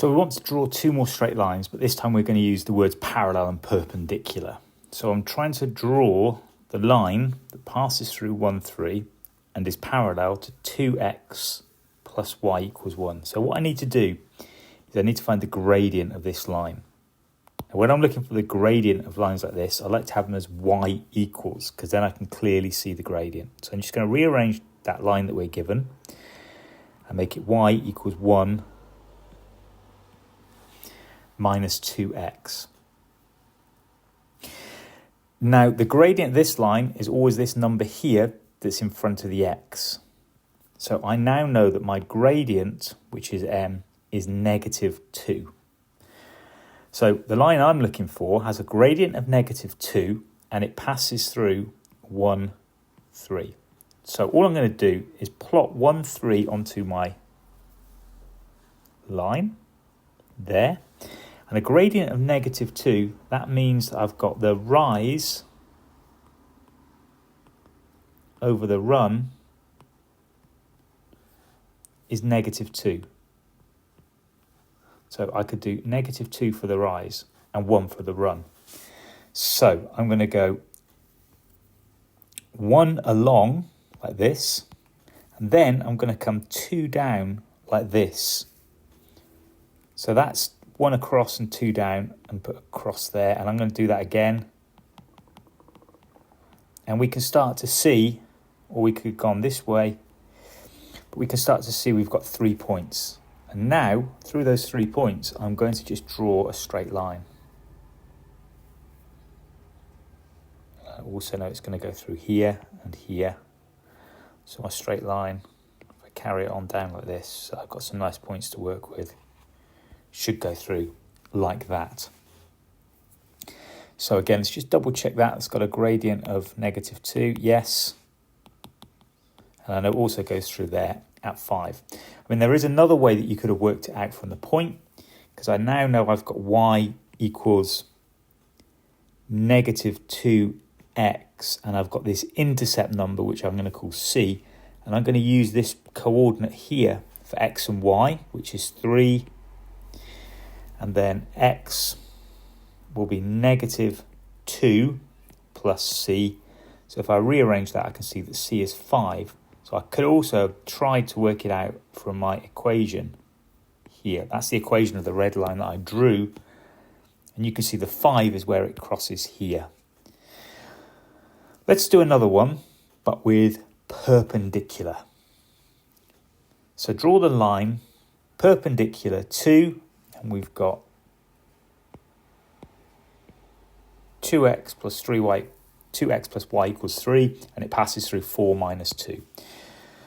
So we want to draw two more straight lines, but this time we're going to use the words parallel and perpendicular. So I'm trying to draw the line that passes through 1, 3 and is parallel to 2x plus y equals 1. So what I need to do is I need to find the gradient of this line. And when I'm looking for the gradient of lines like this, I like to have them as y equals, because then I can clearly see the gradient. So I'm just going to rearrange that line that we're given and make it y equals 1 minus 2x. Now, the gradient of this line is always this number here that's in front of the x. So I now know that my gradient, which is m, is negative 2. So the line I'm looking for has a gradient of negative 2 and it passes through 1, 3. So all I'm going to do is plot 1, 3 onto my line there. And a gradient of negative 2, that means that I've got the rise over the run is negative 2. So I could do negative 2 for the rise and 1 for the run. So I'm going to go 1 along like this, and then I'm going to come 2 down like this. So that's 1 across and 2 down and put a cross there, and I'm going to do that again. And we can start to see, or we could have gone this way, but we can start to see we've got 3 points. And now, through those 3 points, I'm going to just draw a straight line. I also know it's going to go through here and here. So my straight line, if I carry it on down like this, so I've got some nice points to work with, should go through like that. So again, let's just double check that. It's got a gradient of negative 2, yes. And I know it also goes through there at 5. I mean, there is another way that you could have worked it out from the point, because I now know I've got y equals negative 2x, and I've got this intercept number, which I'm going to call c, and I'm going to use this coordinate here for x and y, which is 3, and then x will be negative 2 plus c. So if I rearrange that, I can see that c is 5. So I could also have tried to work it out from my equation here. That's the equation of the red line that I drew. And you can see the 5 is where it crosses here. Let's do another one, but with perpendicular. So draw the line perpendicular to, and we've got 2x plus 3y, 2x plus y equals 3, and it passes through 4 minus 2.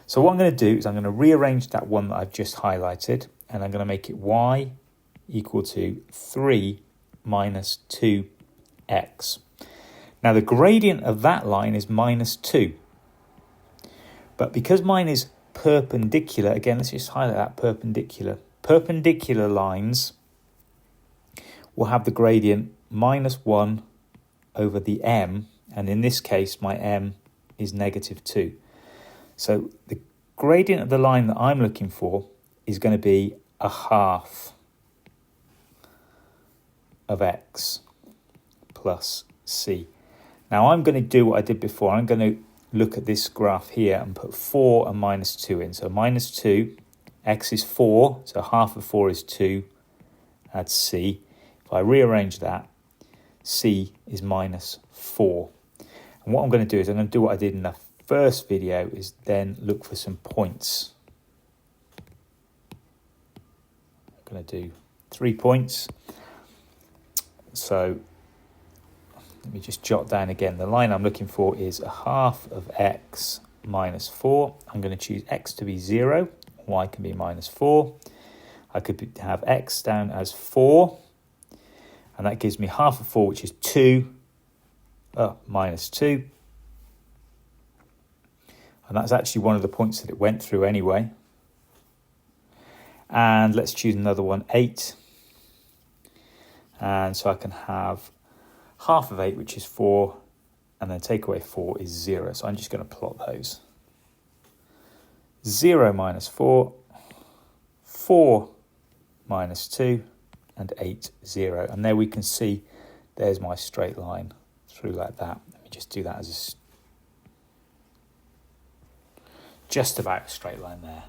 So what I'm going to do is I'm going to rearrange that one that I've just highlighted, and I'm going to make it y equal to 3 minus 2x. Now the gradient of that line is minus 2. But because mine is perpendicular, again, let's just highlight that perpendicular. Perpendicular lines will have the gradient minus 1 over the m, and in this case my m is negative 2. So the gradient of the line that I'm looking for is going to be a half of x plus c. Now I'm going to do what I did before. I'm going to look at this graph here and put 4 and minus 2 in. So minus 2, x is 4, so half of 4 is 2, add c. If I rearrange that, c is minus 4. And what I'm going to do is I'm going to do what I did in the first video, is then look for some points. I'm going to do 3 points. So let me just jot down again. The line I'm looking for is a half of x minus 4. I'm going to choose x to be 0, y can be minus 4. I could have x down as 4, and that gives me half of 4, which is 2, minus 2. And that's actually one of the points that it went through anyway. And let's choose another one, 8. And so I can have half of 8, which is 4, and then take away 4 is 0. So I'm just going to plot those. 0 minus 4, 4 minus 2, and 8, 0. And there we can see there's my straight line through like that. Let me just do that as just about a straight line there.